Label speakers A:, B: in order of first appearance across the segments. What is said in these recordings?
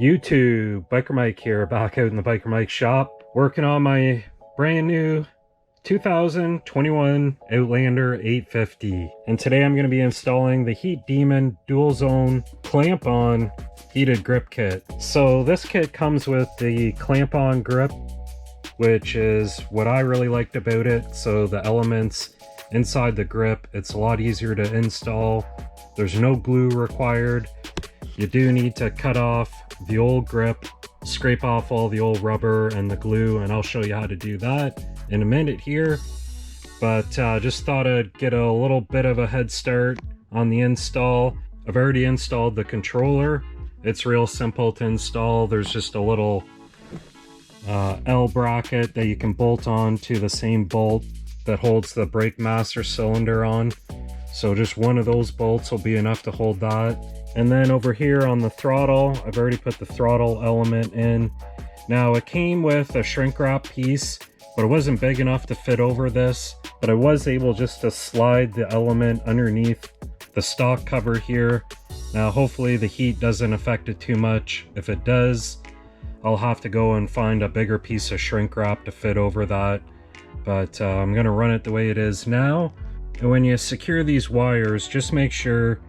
A: YouTube, Biker Mike here, back out in the Biker Mike shop, working on my brand new 2021 Outlander 850. And today I'm going to be installing the Heat Demon Dual Zone Clamp-On Heated Grip Kit. So this kit comes with the clamp-on grip, which is what I really liked about it. So the elements inside the grip, it's a lot easier to install. There's no glue required. You do need to cut off the old grip, scrape off all the old rubber and the glue, and I'll show you how to do that in a minute here. But just thought I'd get a little bit of a head start on the install. I've already installed the controller. It's real simple to install. There's just a little L bracket that you can bolt on to the same bolt that holds the brake master cylinder on. So just one of those bolts will be enough to hold that. And then over here on the throttle, I've already put the throttle element in. Now it came with a shrink wrap piece, but it wasn't big enough to fit over this. But I was able just to slide the element underneath the stock cover here. Now hopefully the heat doesn't affect it too much. If it does, I'll have to go and find a bigger piece of shrink wrap to fit over that. But I'm gonna run it the way it is now. And when you secure these wires, just make sure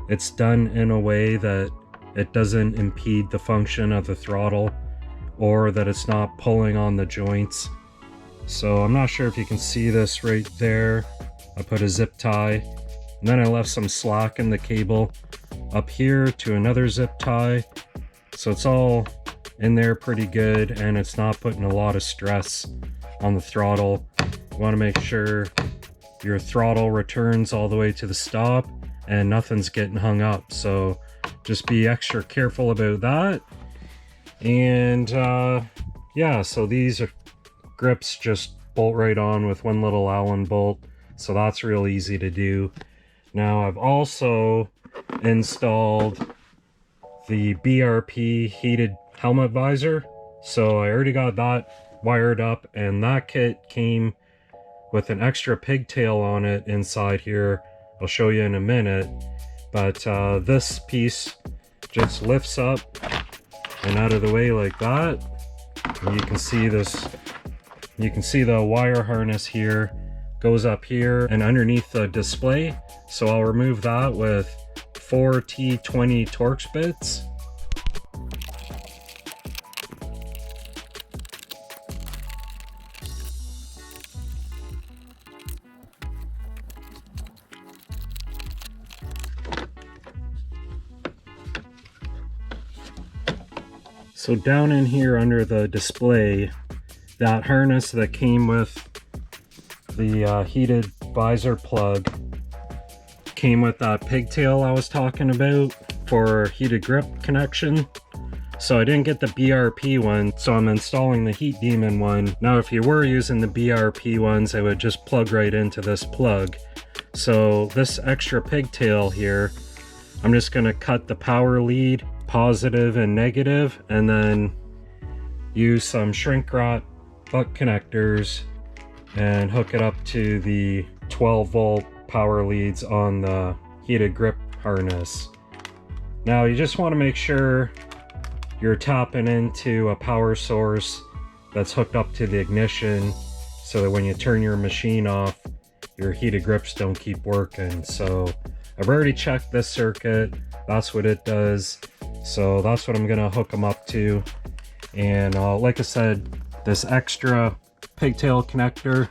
A: it's done in a way that it doesn't impede the function of the throttle, or that it's not pulling on the joints. So I'm not sure if you can see this right there. I put a zip tie, and then I left some slack in the cable up here to another zip tie. So it's all in there pretty good, and it's not putting a lot of stress on the throttle. You want to make sure your throttle returns all the way to the stop and nothing's getting hung up, so just be extra careful about that. And yeah, so these grips just bolt right on with one little Allen bolt, so that's real easy to do. Now I've also installed the BRP heated helmet visor, so I already got that wired up, and that kit came with an extra pigtail on it inside here. I'll show you in a minute, but this piece just lifts up and out of the way like that. And you can see this, you can see the wire harness here goes up here and underneath the display. So I'll remove that with 4 T20 Torx bits. So down in here under the display, that harness that came with the heated visor plug came with that pigtail I was talking about for heated grip connection. So I didn't get the BRP one, so I'm installing the Heat Demon one. Now if you were using the BRP ones, I would just plug right into this plug. So this extra pigtail here, I'm just going to cut the power lead, positive and negative, and then use some shrink wrap butt connectors and hook it up to the 12 volt power leads on the heated grip harness. Now you just want to make sure you're tapping into a power source that's hooked up to the ignition, so that when you turn your machine off, your heated grips don't keep working. So I've already checked this circuit, that's what it does. So that's what I'm gonna hook them up to. And like I said, this extra pigtail connector,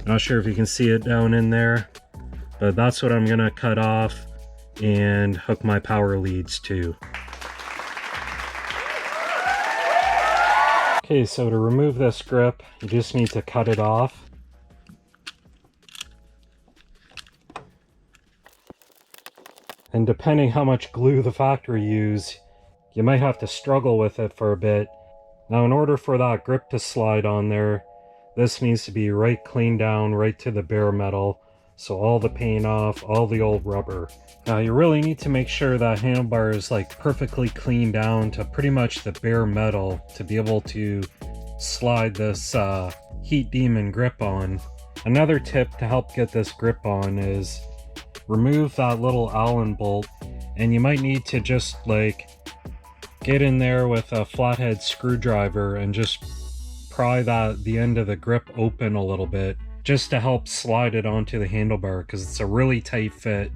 A: not sure if you can see it down in there, but that's what I'm gonna cut off and hook my power leads to. Okay, so to remove this grip, you just need to cut it off. And depending how much glue the factory use, you might have to struggle with it for a bit. Now in order for that grip to slide on there, this needs to be right clean down right to the bare metal. So all the paint off, all the old rubber. Now you really need to make sure that handlebar is like perfectly cleaned down to pretty much the bare metal to be able to slide this Heat Demon grip on. Another tip to help get this grip on is remove that little Allen bolt, and you might need to just like get in there with a flathead screwdriver and just pry the end of the grip open a little bit, just to help slide it onto the handlebar, because it's a really tight fit.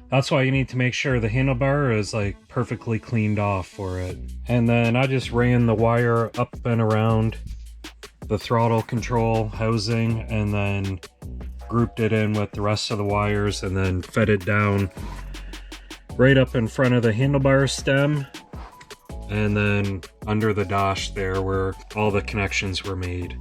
A: That's why you need to make sure the handlebar is like perfectly cleaned off for it. And then I just ran the wire up and around the throttle control housing, and then grouped it in with the rest of the wires, and then fed it down right up in front of the handlebar stem, and then under the dash there where all the connections were made.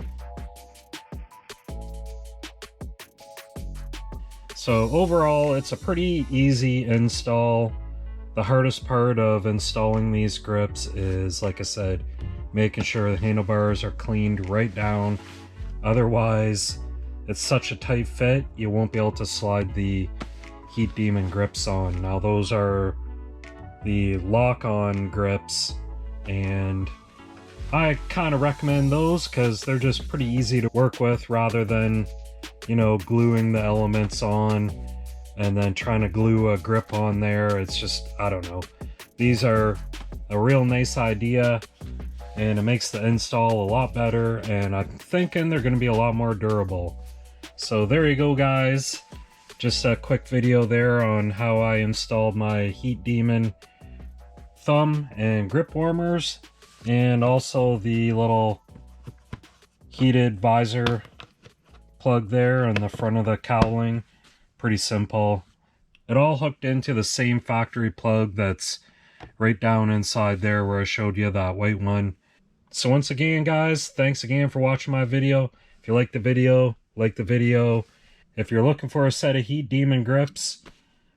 A: So overall, it's a pretty easy install. The hardest part of installing these grips is, like I said, making sure the handlebars are cleaned right down. Otherwise, it's such a tight fit, you won't be able to slide the Heat Demon grips on. Now those are the lock-on grips, and I kind of recommend those because they're just pretty easy to work with, rather than, you know, gluing the elements on and then trying to glue a grip on there. It's just, I don't know. These are a real nice idea, and it makes the install a lot better, and I'm thinking they're going to be a lot more durable. So there you go, guys. Just a quick video there on how I installed my Heat Demon thumb and grip warmers, and also the little heated visor plug there on the front of the cowling. Pretty simple. It all hooked into the same factory plug that's right down inside there where I showed you that white one. So once again, guys, thanks again for watching my video. If you liked the video, like the video. If you're looking for a set of Heat Demon grips,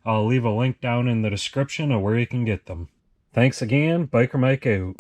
A: I'll leave a link down in the description of where you can get them. Thanks again, Biker Mike out.